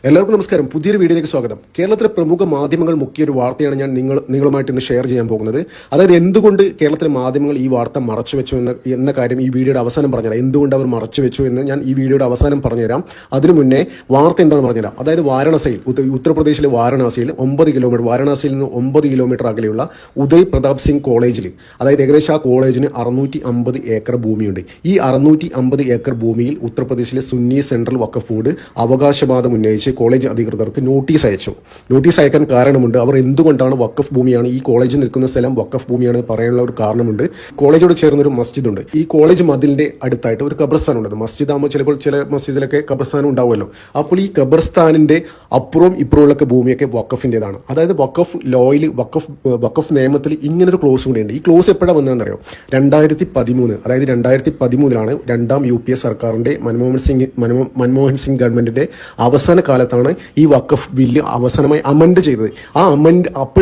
എല്ലാവർക്കും നമസ്കാരം. പുതിയൊരു വീഡിയോയിലേക്ക് സ്വാഗതം. കേരളത്തിലെ പ്രമുഖ മാധ്യമങ്ങൾ മുക്കിയൊരു വാർത്തയാണ് ഞാൻ നിങ്ങളുമായിട്ട് ഇന്ന് ഷെയർ ചെയ്യാൻ പോകുന്നത്. അതായത് എന്തുകൊണ്ട് കേരളത്തിലെ മാധ്യമങ്ങൾ ഈ വാർത്ത മറച്ചുവെച്ചു എന്ന കാര്യം ഈ വീഡിയോയുടെ അവസാനം പറഞ്ഞുതരാം. എന്തുകൊണ്ട് അവർ മറച്ചുവെച്ചു എന്ന് ഞാൻ ഈ വീഡിയോയുടെ അവസാനം പറഞ്ഞുതരാം. അതിനു മുന്നേ വാർത്ത എന്താണെന്ന് പറഞ്ഞുതരാം. അതായത് വാരണാസിയിൽ, ഉത്തർപ്രദേശിലെ വാരണാസിയിൽ 9 കിലോമീറ്റർ, വാരണാസിയിൽ നിന്ന് 9 കിലോമീറ്റർ അകലെയുള്ള ഉദയ് പ്രതാപ് സിംഗ് കോളേജിൽ, അതായത് ഏകദേശം ആ കോളേജിന് 650 ഏക്കർ ഭൂമിയുണ്ട്. ഈ 650 ഏക്കർ ഭൂമിയിൽ ഉത്തർപ്രദേശിലെ സുന്നി സെൻട്രൽ വഖഫ് ബോർഡ് അവകാശവാദം ഉന്നയിച്ച് കോളേജ് അധികൃതർക്ക് നോട്ടീസ് അയച്ചു. നോട്ടീസ് അയക്കാൻ കാരണമുണ്ട്. അവർ എന്തുകൊണ്ടാണ് വഖഫ് ഭൂമിയാണ്, ഈ കോളേജ് നിൽക്കുന്ന സ്ഥലം വഖഫ് ഭൂമിയാണ് പറയാനുള്ള ഒരു കാരണമുണ്ട്. കോളേജോട് ചേർന്നൊരു മസ്ജിദ് ഉണ്ട്. ഈ കോളേജ് മതിലിന്റെ അടുത്തായിട്ട് ഒരു ഖബർസ്ഥാൻ ഉണ്ട്. മസ്ജിദ് ആകുമ്പോൾ ചിലപ്പോൾ ചില മസ്ജിദിലൊക്കെ ഖബർസ്ഥാനം ഉണ്ടാവുമല്ലോ. അപ്പോൾ ഈ ഖബർസ്ഥാനിന്റെ അപ്പുറവും ഇപ്പുറമുള്ള ഭൂമിയൊക്കെ വഖഫിന്റേതാണ്. അതായത് വഖഫ് ലോയിൽ, വഖഫ് നിയമത്തിൽ ഇങ്ങനൊരു ക്ലോസ് കൂടിയുണ്ട്. ഈ ക്ലോസ് എപ്പോഴാണ് വന്നതെന്നറിയോ? 2013, അതായത് 2013 രണ്ടാം UPA സർക്കാരിന്റെ മൻമോഹൻ സിംഗ് ഗവൺമെന്റിന്റെ അവസാന കാലത്താണ് ഈ വഖഫ് ബില്ല് അവസാനമായി അമെൻഡ് ചെയ്തത്. ആ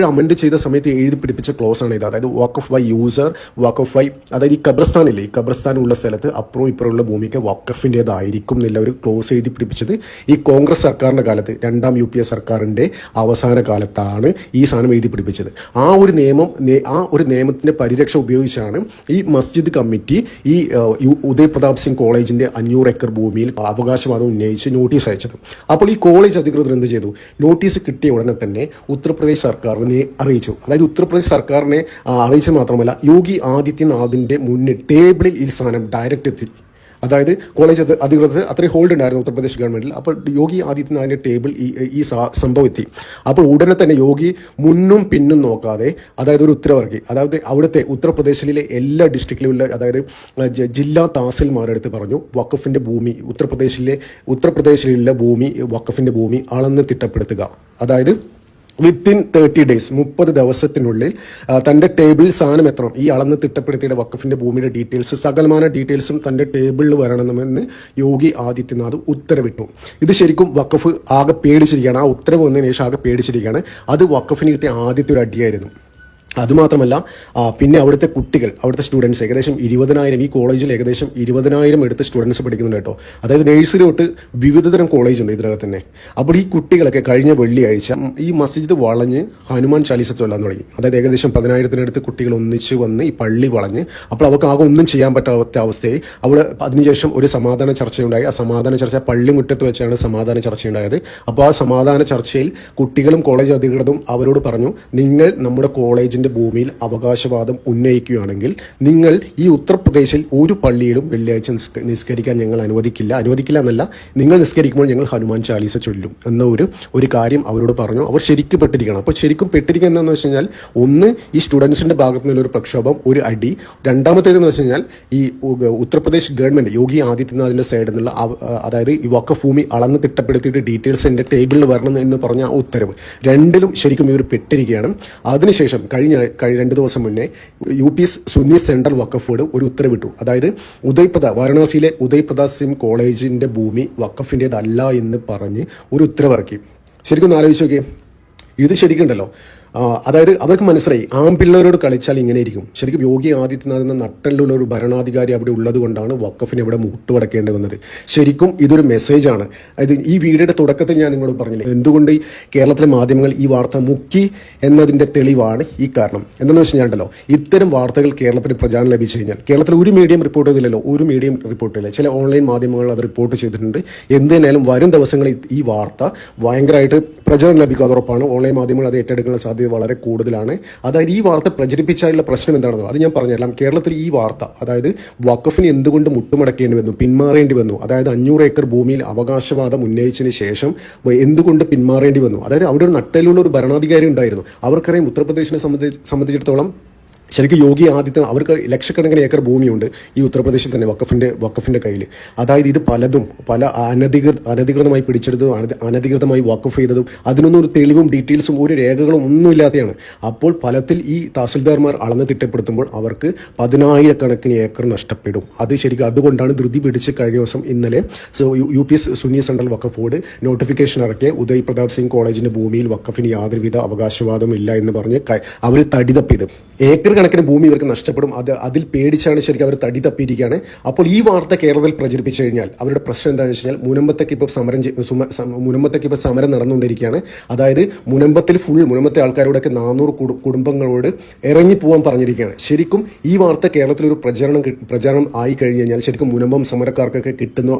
അമെൻഡ് ചെയ്ത സമയത്ത് എഴുതി പിടിപ്പിച്ച ക്ലോസ് ആണ് ഇത്. അതായത് വഖഫ് ബൈ യൂസർ, വഖഫ് ബൈ, അതായത് ഈ ഖബർസ്ഥാനില്ലേ, ഈ ഖബർസ്ഥാനുള്ള സ്ഥലത്ത് അപ്പുറവും ഇപ്പുറമുള്ള ഭൂമിക്ക് വഖഫിന്റേതായിരിക്കും എന്നുള്ള ഒരു ക്ലോസ് എഴുതി പിടിപ്പിച്ചത് ഈ കോൺഗ്രസ് സർക്കാരിന്റെ കാലത്ത്, രണ്ടാം UPA സർക്കാരിന്റെ അവസാന കാലത്താണ് ഈ സാധനം എഴുതി പിടിപ്പിച്ചത്. ആ ഒരു നിയമത്തിന്റെ പരിരക്ഷ ഉപയോഗിച്ചാണ് ഈ മസ്ജിദ് കമ്മിറ്റി ഈ ഉദയ് പ്രതാപ് സിംഗ് കോളേജിന്റെ 500 ഏക്കർ ഭൂമിയിൽ അവകാശവാദം ഉന്നയിച്ച് നോട്ടീസ് അയച്ചത്. അപ്പോൾ ഈ കോളേജ് അധികൃതർ എന്ത് ചെയ്തു? നോട്ടീസ് കിട്ടിയ ഉടനെ തന്നെ ഉത്തർപ്രദേശ് സർക്കാരിനെ അറിയിച്ചു. അതായത് ഉത്തർപ്രദേശ് സർക്കാരിനെ അറിയിച്ചത് മാത്രമല്ല, യോഗി ആദിത്യനാഥിന്റെ മുന്നിൽ ടേബിളിൽ ഈ സാധനം ഡയറക്റ്റ് എത്തി. അതായത് കോളേജ് അധികൃതർ അത്രയും ഹോൾഡ് ഉണ്ടായിരുന്നു ഉത്തർപ്രദേശ് ഗവൺമെന്റിൽ. അപ്പോൾ യോഗി ആദിത്യനാഥിന്റെ ടേബിൾ ഈ സംഭവം എത്തി. അപ്പോൾ ഉടനെ തന്നെ യോഗി മുന്നും പിന്നും നോക്കാതെ, അതായത് ഒരു ഉത്തരവിറക്കി. അതായത് അവിടുത്തെ ഉത്തർപ്രദേശിലെ എല്ലാ ഡിസ്ട്രിക്റ്റിലുള്ള, അതായത് ജില്ലാ തഹസിൽമാരെടുത്ത് പറഞ്ഞു, വഖഫിന്റെ ഭൂമി, ഉത്തർപ്രദേശിലുള്ള ഭൂമി, വഖഫിന്റെ ഭൂമി അളന്ന് തിട്ടപ്പെടുത്തുക. അതായത് വിത്തിൻ 30 ഡേയ്സ്, 30 ദിവസത്തിനുള്ളിൽ തന്റെ ടേബിളിൽ സാധനം എത്തണം. ഈ അളന്ന് തിട്ടപ്പെടുത്തിയുടെ വഖഫിന്റെ ഭൂമിയുടെ ഡീറ്റെയിൽസ്, സകലമാന ഡീറ്റെയിൽസും തന്റെ ടേബിളിൽ വരണമെന്ന് യോഗി ആദിത്യനാഥ് ഉത്തരവിട്ടു. ഇത് ശരിക്കും വഖഫ് ആകെ പേടിച്ചിരിക്കുകയാണ്. ആ ഉത്തരവ് വന്നതിന് ശേഷം ആകെ പേടിച്ചിരിക്കുകയാണ്. അത് വഖഫിന് കിട്ടിയ ആദ്യത്തെ ഒരു അടിയായിരുന്നു. അതുമാത്രമല്ല, പിന്നെ അവിടുത്തെ കുട്ടികൾ, അവിടുത്തെ സ്റ്റുഡൻസ് ഏകദേശം 20,000, ഈ കോളേജിൽ ഏകദേശം 20,000 എടുത്ത് സ്റ്റുഡൻസ് പഠിക്കുന്നുണ്ട് കേട്ടോ. അതായത് നഴ്സറി തൊട്ട് വിവിധതരം കോളേജ് ഉണ്ട് ഇതിനകത്ത് തന്നെ. അപ്പോൾ ഈ കുട്ടികളൊക്കെ കഴിഞ്ഞ വെള്ളിയാഴ്ച ഈ മസ്ജിദ് വളഞ്ഞ് ഹനുമാൻ ചാലീസ ചൊല്ലാൻ തുടങ്ങി. അതായത് ഏകദേശം 10,000-നടുത്ത് കുട്ടികൾ ഒന്നിച്ച് വന്ന് ഈ പള്ളി വളഞ്ഞ്, അപ്പോൾ അവർക്ക് ആകെ ഒന്നും ചെയ്യാൻ പറ്റാത്ത അവസ്ഥയായി. അവിടെ അതിനുശേഷം ഒരു സമാധാന ചർച്ചയുണ്ടായി. ആ സമാധാന ചർച്ച പള്ളിമുറ്റത്ത് വെച്ചാണ് സമാധാന ചർച്ചയുണ്ടായത്. അപ്പോൾ ആ സമാധാന ചർച്ചയിൽ കുട്ടികളും കോളേജ് അധികൃതരും അവരോട് പറഞ്ഞു, നിങ്ങൾ നമ്മുടെ കോളേജിന്റെ ഭൂമിയിൽ അവകാശവാദം ഉന്നയിക്കുകയാണെങ്കിൽ നിങ്ങൾ ഈ ഉത്തർപ്രദേശിൽ ഒരു പള്ളിയിലും വെള്ളിയാഴ്ച നിസ്കരിക്കാൻ ഞങ്ങൾ അനുവദിക്കില്ല എന്നല്ല, നിങ്ങൾ നിസ്കരിക്കുമ്പോൾ ഞങ്ങൾ ഹനുമാൻ ചാലീസ ചൊല്ലും എന്ന ഒരു കാര്യം അവരോട് പറഞ്ഞു. അവർ ശരിക്കും പെട്ടിരിക്കണം. അപ്പോൾ ശരിക്കും പെട്ടിരിക്കുക എന്താണെന്ന് വെച്ച് കഴിഞ്ഞാൽ, ഒന്ന് ഈ സ്റ്റുഡൻസിന്റെ ഭാഗത്തു നിന്നൊരു പ്രക്ഷോഭം, ഒരു അടി. രണ്ടാമത്തേതെന്ന് വെച്ച് കഴിഞ്ഞാൽ, ഈ ഉത്തർപ്രദേശ് ഗവൺമെന്റ് യോഗി ആദിത്യനാഥിന്റെ സൈഡിൽ നിന്നുള്ള, അതായത് ഈ വഖഫ് ഭൂമി അളന്ന് തിട്ടപ്പെടുത്തിയിട്ട് ഡീറ്റെയിൽസ് എൻ്റെ ടേബിളിൽ വരണം എന്ന് പറഞ്ഞ ആ ഉത്തരവ്, രണ്ടിലും ശരിക്കും ഇവർ പെട്ടിരിക്കുകയാണ്. അതിനുശേഷം കഴിഞ്ഞ 2 ദിവസം മുന്നേ UP സുന്നി സെൻട്രൽ വഖഫ് ബോർഡ് ഒരു ഉത്തരവിട്ടു. അതായത് വാരണാസിയിലെ ഉദയ് പ്രതാപ് സിംഗ് കോളേജിന്റെ ഭൂമി വഖഫിന്റേതല്ല എന്ന് പറഞ്ഞ് ഒരു ഉത്തരവിറക്കി. ശരിക്കും ഒന്ന് ആലോചിച്ച് നോക്കിയേ, ഇത് ശരിക്കുണ്ടല്ലോ. അതായത് അവർക്ക് മനസ്സിലായി, ആൺപിള്ളേരോട് കളിച്ചാൽ ഇങ്ങനെ ഇരിക്കും. ശരിക്കും യോഗി ആദിത്യനാഥ് എന്ന നട്ടലുള്ള ഒരു ഭരണാധികാരി അവിടെ ഉള്ളത് കൊണ്ടാണ് വഖഫിനെ ഇവിടെ മുട്ടുവടക്കേണ്ടി വന്നത്. ശരിക്കും ഇതൊരു മെസ്സേജാണ്. അതായത് ഈ വീഡിയോയുടെ തുടക്കത്തിൽ ഞാൻ നിങ്ങളോട് പറഞ്ഞില്ലേ, എന്തുകൊണ്ട് ഈ കേരളത്തിലെ മാധ്യമങ്ങൾ ഈ വാർത്ത മുക്കി എന്നതിന്റെ തെളിവാണ് ഈ കാരണം. എന്താണെന്ന് വെച്ച് കഴിഞ്ഞാൽ, ഇത്തരം വാർത്തകൾ കേരളത്തിന് പ്രചാരണം ലഭിച്ചു കഴിഞ്ഞാൽ, കേരളത്തിൽ ഒരു മീഡിയം റിപ്പോർട്ട് ചെയ്തില്ലല്ലോ, ഒരു മീഡിയം റിപ്പോർട്ട് ചെയ്തില്ല. ചില ഓൺലൈൻ മാധ്യമങ്ങൾ അത് റിപ്പോർട്ട് ചെയ്തിട്ടുണ്ട്. എന്തിനായാലും വരും ദിവസങ്ങളിൽ ഈ വാർത്ത ഭയങ്കരമായിട്ട് പ്രചാരണം ലഭിക്കും. അത് ഉറപ്പാണ്. ഓൺലൈൻ മാധ്യമങ്ങൾ അത് ഏറ്റെടുക്കുന്ന സാധ്യത വളരെ കൂടുതലാണ്. അതായത് ഈ വാർത്ത പ്രചരിപ്പിച്ചാലുള്ള പ്രശ്നം എന്താണെന്നോ അത് ഞാൻ പറഞ്ഞുതരാം. കേരളത്തിൽ ഈ വാർത്ത, അതായത് വഖഫിന് എന്തുകൊണ്ട് മുട്ടുമടക്കേണ്ടി വന്നു, പിന്മാറേണ്ടി വന്നു, അതായത് 500 ഏക്കർ ഭൂമിയിൽ അവകാശവാദം ഉന്നയിച്ചതിന് ശേഷം എന്തുകൊണ്ട് പിന്മാറേണ്ടി വന്നു. അതായത് അവിടെ ഒരു നട്ടലുള്ള ഒരു ഭരണാധികാരി ഉണ്ടായിരുന്നു. അവർക്കറിയാം ഉത്തർപ്രദേശിനെ സംബന്ധിച്ചിടത്തോളം ശരിക്കും യോഗി ആദിത്യനാഥ്, അവർക്ക് ലക്ഷക്കണക്കിന് ഏക്കർ ഭൂമിയുണ്ട് ഈ ഉത്തർപ്രദേശിൽ തന്നെ വഖഫിന്റെ കയ്യിൽ. അതായത് ഇത് പല അനധികൃതമായി പിടിച്ചെടുത്തതും അനധികൃതമായി വഖഫ് ചെയ്തതും അതിനൊന്നും ഒരു തെളിവും ഡീറ്റെയിൽസും ഒരു രേഖകളും ഒന്നും ഇല്ലാതെയാണ്. അപ്പോൾ ഫലത്തിൽ ഈ തഹസിൽദാർമാർ അളന്ന് തിട്ടപ്പെടുത്തുമ്പോൾ അവർക്ക് 10,000-കണക്കിന് ഏക്കർ നഷ്ടപ്പെടും. അത് ശരിക്കും അതുകൊണ്ടാണ് ധൃതി പിടിച്ച് കഴിഞ്ഞ ദിവസം ഇന്നലെ UP സുന്നി സെൻട്രൽ വഖഫ് ബോർഡ് നോട്ടിഫിക്കേഷൻ ഇറക്കിയ ഉദയ് പ്രതാപ് സിംഗ് കോളേജിന്റെ ഭൂമിയിൽ വഖഫിന് യാതൊരുവിധ അവകാശവാദവും ഇല്ല എന്ന് പറഞ്ഞ് അവർ തടി തപ്പിയത്. ഏക്കർ ലക്ഷക്കണക്കിന് ഭൂമി ഇവർക്ക് നഷ്ടപ്പെടും. അതിൽ പേടിച്ചാണ് ശരിക്കും അവർ തടി തപ്പിയിരിക്കുകയാണ്. അപ്പോൾ ഈ വാർത്ത കേരളത്തിൽ പ്രചരിപ്പിച്ചു കഴിഞ്ഞാൽ അവരുടെ പ്രശ്നം എന്താണെന്ന് വെച്ച് കഴിഞ്ഞാൽ മുനമ്പത്തേക്ക് ഇപ്പോൾ സമരം നടന്നുകൊണ്ടിരിക്കുകയാണ്. അതായത് മുനമ്പത്തെ ആൾക്കാരോടൊക്കെ 400 കുടുംബങ്ങളോട് ഇറങ്ങിപ്പോവാൻ പറഞ്ഞിരിക്കുകയാണ്. ശരിക്കും ഈ വാർത്ത കേരളത്തിൽ ഒരു പ്രചാരണം ആയി കഴിഞ്ഞു കഴിഞ്ഞാൽ ശരിക്കും മുനമ്പം സമരക്കാർക്കൊക്കെ കിട്ടുന്ന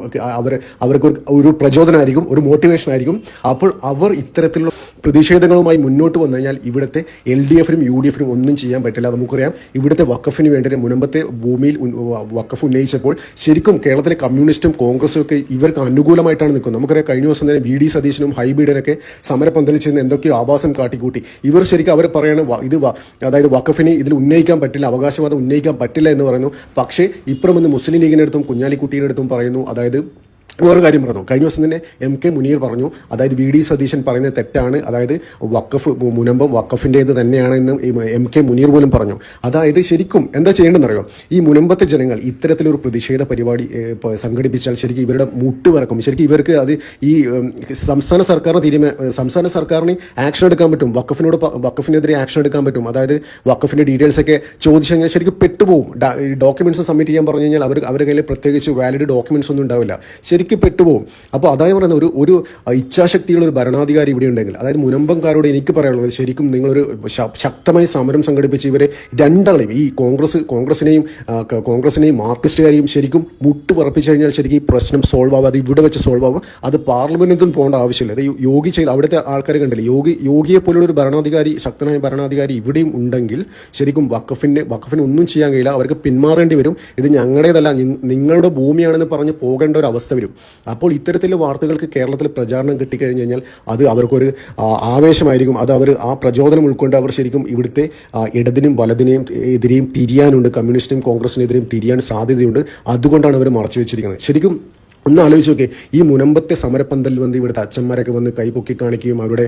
അവർക്ക് ഒരു പ്രചോദനമായിരിക്കും, ഒരു മോട്ടിവേഷൻ ആയിരിക്കും. അപ്പോൾ അവർ ഇത്തരത്തിലുള്ള പ്രതിഷേധങ്ങളുമായി മുന്നോട്ട് വന്നു കഴിഞ്ഞാൽ ഇവിടുത്തെ LDFനും UDFനും ഒന്നും ചെയ്യാൻ പറ്റില്ല. നമുക്കറിയാം ഇവിടുത്തെ വഖഫിന് വേണ്ടി മുനമ്പത്തെ ഭൂമിയിൽ വഖഫ് ഉന്നയിച്ചപ്പോൾ ശരിക്കും കേരളത്തിലെ കമ്മ്യൂണിസ്റ്റും കോൺഗ്രസും ഒക്കെ ഇവർക്ക് അനുകൂലമായിട്ടാണ് നിൽക്കുന്നത്. നമുക്കറിയാം കഴിഞ്ഞ ദിവസം തന്നെ VD സതീശനും ഹൈബീഡനൊക്കെ സമരപന്തലിൽ ചെന്ന് എന്തൊക്കെയോ ആഭാസം കാട്ടിക്കൂട്ടി. ഇവർ ശരിക്കും അവർ പറയാണ് അതായത് വഖഫിനെ ഇതിൽ ഉന്നയിക്കാൻ പറ്റില്ല, അവകാശവാദം ഉന്നയിക്കാൻ പറ്റില്ല എന്ന് പറയുന്നു. പക്ഷേ ഇപ്പുറം ഒന്ന് മുസ്ലിം ലീഗിൻ്റെ അടുത്തും കുഞ്ഞാലിക്കുട്ടിയുടെ അടുത്തും പറയുന്നു. അതായത് വേറെ കാര്യം പറഞ്ഞു, കഴിഞ്ഞ ദിവസം തന്നെ MK മുനീർ പറഞ്ഞു, അതായത് VD സതീശൻ പറയുന്നത് തെറ്റാണ്, അതായത് മുനമ്പം വഖഫിൻ്റേത് തന്നെയാണ് എന്ന് MK മുനീർ പോലും പറഞ്ഞു. അതായത് ശരിക്കും എന്താ ചെയ്യേണ്ടതെന്നറിയോ, ഈ മുനമ്പത്തെ ജനങ്ങൾ ഇത്തരത്തിലൊരു പ്രതിഷേധ പരിപാടി സംഘടിപ്പിച്ചാൽ ശരിക്കും ഇവരുടെ മുട്ട് വിറക്കും. ശരിക്കും ഇവർക്ക് അത് ഈ സംസ്ഥാന സർക്കാരിന് ആക്ഷൻ എടുക്കാൻ പറ്റും, വഖഫിനെതിരെ ആക്ഷൻ എടുക്കാൻ പറ്റും. അതായത് വഖഫിൻ്റെ ഡീറ്റെയിൽസ് ഒക്കെ ചോദിച്ചു കഴിഞ്ഞാൽ ശരിക്കും പെട്ടുപോകും. ഡോക്യുമെന്റ്സ് സബ്മിറ്റ് ചെയ്യാൻ പറഞ്ഞു കഴിഞ്ഞാൽ അവരുടെ കയ്യിൽ പ്രത്യേകിച്ച് വാലിഡ് ഡോക്യുമെന്റ്സ് ഒന്നും ഉണ്ടാവില്ല, ശരിക്കും പെട്ടുപോകും. അപ്പോൾ അതായത് പറയുന്നത് ഒരു ഇച്ഛാശക്തിയുള്ള ഒരു ഭരണാധികാരി ഇവിടെ ഉണ്ടെങ്കിൽ, അതായത് മുനമ്പംകാരോട് എനിക്ക് പറയാനുള്ളത് ശരിക്കും നിങ്ങളൊരു ശക്തമായി സമരം സംഘടിപ്പിച്ച് ഇവരെ രണ്ടാളെയും, ഈ കോൺഗ്രസിനെയും മാർക്സിസ്റ്റുകാരെയും ശരിക്കും മുട്ട് പറപ്പിച്ചു കഴിഞ്ഞാൽ ശരിക്കും ഈ പ്രശ്നം സോൾവ് ആവും. അത് ഇവിടെ വെച്ച് സോൾവ് ആവും. അത് പാർലമെന്റിൽ പോകേണ്ട ആവശ്യമില്ല. അത് യോഗി ചെയ്ത് അവിടുത്തെ ആൾക്കാർ കണ്ടില്ലേ, യോഗിയെ പോലുള്ള ഒരു ഭരണാധികാരി, ശക്തനായ ഭരണാധികാരി ഇവിടെയും ഉണ്ടെങ്കിൽ ശരിക്കും വഖഫിന് ഒന്നും ചെയ്യാൻ കഴിയില്ല. അവർക്ക് പിന്മാറേണ്ടി വരും. ഇത് ഞങ്ങളുടേതല്ല, നിങ്ങളുടെ ഭൂമിയാണെന്ന് പറഞ്ഞ് പോകേണ്ട ഒരു അവസ്ഥ വരും. അപ്പോൾ ഇത്തരത്തിലുള്ള വാർത്തകൾക്ക് കേരളത്തിൽ പ്രചാരണം കിട്ടിക്കഴിഞ്ഞു കഴിഞ്ഞാൽ അത് അവർക്കൊരു ആവേശമായിരിക്കും. അത് അവർ ആ പ്രചോദനം ഉൾക്കൊണ്ട് അവർ ശരിക്കും ഇവിടുത്തെ ഇടതിനും വലതിനെയും എതിരെയും തിരിയാനുണ്ട്, കമ്മ്യൂണിസ്റ്റിനും കോൺഗ്രസിനെതിരെയും തിരിയാൻ സാധ്യതയുണ്ട്. അതുകൊണ്ടാണ് അവർ മറച്ചു വെച്ചിരിക്കുന്നത്. ശരിക്കും ഒന്ന് ആലോചിച്ച് നോക്കി, ഈ മുനമ്പത്തെ സമരപ്പന്തലിൽ വന്ന് ഇവിടുത്തെ അച്ഛന്മാരൊക്കെ വന്ന് കൈപൊക്കി കാണിക്കുകയും അവരുടെ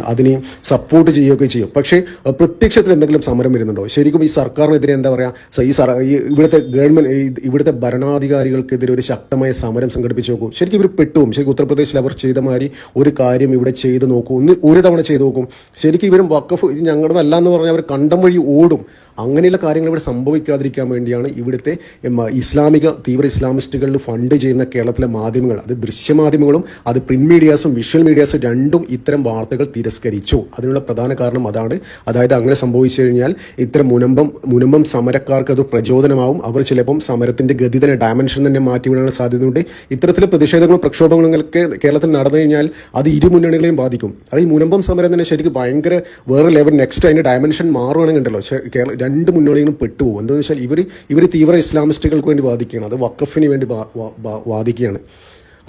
അതിനെ സപ്പോർട്ട് ചെയ്യുകയൊക്കെ ചെയ്യും. പക്ഷേ പ്രത്യക്ഷത്തിൽ എന്തെങ്കിലും സമരം വരുന്നുണ്ടോ? ശരിക്കും ഈ സർക്കാരിനെതിരെ എന്താ പറയുക, ഇവിടുത്തെ ഗവൺമെന്റ്, ഇവിടുത്തെ ഭരണാധികാരികൾക്കെതിരെ ഒരു ശക്തമായ സമരം സംഘടിപ്പിച്ച് നോക്കൂ, ശരിക്കും ഇവർ പെട്ടുപോകും. ശരിക്കും ഉത്തർപ്രദേശിൽ അവർ ചെയ്ത മാതിരി ഒരു കാര്യം ഇവിടെ ചെയ്ത് നോക്കൂ, ഒരു തവണ ചെയ്ത് നോക്കും. ശരിക്കും ഇവരും വഖഫ് ഇത് ഞങ്ങളുടേതല്ല എന്ന് പറഞ്ഞാൽ അവർ കണ്ടം വഴി ഓടും. അങ്ങനെയുള്ള കാര്യങ്ങൾ ഇവിടെ സംഭവിക്കാതിരിക്കാൻ വേണ്ടിയാണ് ഇവിടുത്തെ തീവ്ര ഇസ്ലാമിസ്റ്റുകളിൽ ഫണ്ട് ചെയ്യുന്ന കേരളത്തിലെ മാധ്യമങ്ങൾ, അത് ദൃശ്യമാധ്യമങ്ങളും അത് പ്രിന്റ് മീഡിയാസും വിഷ്വൽ മീഡിയാസും രണ്ടും ഇത്തരം വാർത്തകൾ തിരസ്കരിച്ചു. അതിനുള്ള പ്രധാന കാരണം അതാണ്. അതായത് അങ്ങനെ സംഭവിച്ചു കഴിഞ്ഞാൽ ഇത്തരം മുനമ്പം സമരക്കാർക്ക് അത് പ്രചോദനമാവും. അവർ ചിലപ്പം സമരത്തിന്റെ ഗതി തന്നെ, ഡയമെൻഷൻ തന്നെ മാറ്റിവിടാനുള്ള സാധ്യതയുണ്ട്. ഇത്തരത്തിലെ പ്രതിഷേധങ്ങളും പ്രക്ഷോഭങ്ങളൊക്കെ കേരളത്തിൽ നടന്നു കഴിഞ്ഞാൽ അത് ഇരു മുന്നണികളെയും ബാധിക്കും. അത് ഈ മുനമ്പം സമരം തന്നെ ശരിക്കും ഭയങ്കര വേറെ ലെവൽ, നെക്സ്റ്റ് അതിന്റെ ഡയമെൻഷൻ മാറുകയാണെങ്കിൽ ഉണ്ടല്ലോ, രണ്ട് മുന്നണികളും പെട്ടുപോകും. എന്താണെന്ന് വെച്ചാൽ ഇവർ തീവ്ര ഇസ്ലാമിസ്റ്റുകൾക്ക് വേണ്ടി വാദിക്കുകയാണ്, അത് വഖഫിന് വേണ്ടി വാദിക്കുകയാണ്.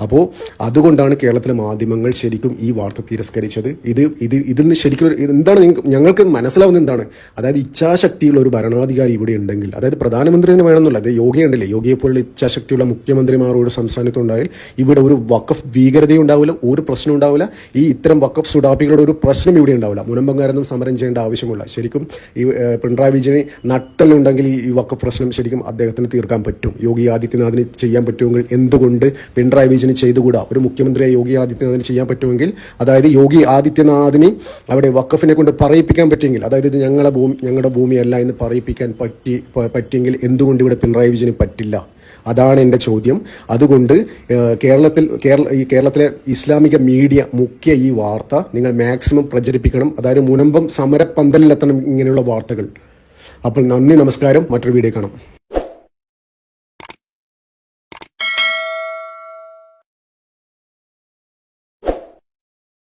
അപ്പോൾ അതുകൊണ്ടാണ് കേരളത്തിലെ മാധ്യമങ്ങൾ ശരിക്കും ഈ വാർത്ത തിരസ്കരിച്ചത്. ഇതിൽ നിന്ന് ശരിക്കും എന്താണ് ഞങ്ങൾക്ക് മനസ്സിലാവുന്നത് എന്താണ്, അതായത് ഇച്ഛാശക്തിയുള്ള ഒരു ഭരണാധികാരി ഇവിടെ ഉണ്ടെങ്കിൽ, അതായത് പ്രധാനമന്ത്രി തന്നെ വേണമെന്നില്ല, അത് യോഗിയുണ്ടല്ലേ, യോഗിയെപ്പോലുള്ള ഇച്ഛാശക്തിയുള്ള മുഖ്യമന്ത്രിമാരോട് സംസ്ഥാനത്തുണ്ടായാൽ ഇവിടെ ഒരു വഖഫ് ഭീകരതയും ഉണ്ടാവില്ല, ഒരു പ്രശ്നം ഉണ്ടാവില്ല. ഈ ഇത്തരം വഖഫ് സുഡാപ്പികളുടെ ഒരു പ്രശ്നം ഇവിടെ ഉണ്ടാവില്ല. മുനമ്പംകാരൊന്നും സമരം ചെയ്യേണ്ട ആവശ്യമില്ല. ശരിക്കും ഈ പിണറായി വിജയന് നട്ടലുണ്ടെങ്കിൽ ഈ വഖഫ് പ്രശ്നം ശരിക്കും അദ്ദേഹത്തിന് തീർക്കാൻ പറ്റും. യോഗി ആദിത്യനാഥിന് ചെയ്യാൻ പറ്റുമെങ്കിൽ എന്തുകൊണ്ട് പിണറായി വിജയൻ ചെയ്തുകൂടാ? ഒരു മുഖ്യമന്ത്രിയായ യോഗി ആദിത്യനാഥിന് ചെയ്യാൻ പറ്റുമെങ്കിൽ, അതായത് യോഗി ആദിത്യനാഥിന് അവിടെ വഖഫിനെ കൊണ്ട് പറയിപ്പിക്കാൻ പറ്റിയെങ്കിൽ, അതായത് ഇത് ഞങ്ങളുടെ ഭൂമിയല്ല എന്ന് പറയിപ്പിക്കാൻ പറ്റിയെങ്കിൽ എന്തുകൊണ്ട് ഇവിടെ പിണറായി വിജയന് പറ്റില്ല? അതാണ് എൻ്റെ ചോദ്യം. അതുകൊണ്ട് കേരളത്തിലെ ഇസ്ലാമിക മീഡിയ മുഖ്യ ഈ വാർത്ത നിങ്ങൾ മാക്സിമം പ്രചരിപ്പിക്കണം. അതായത് മുനമ്പം സമരപ്പന്തലിലെത്തണം ഇങ്ങനെയുള്ള വാർത്തകൾ. അപ്പോൾ നന്ദി, നമസ്കാരം. മറ്റൊരു വീഡിയോ കാണാം.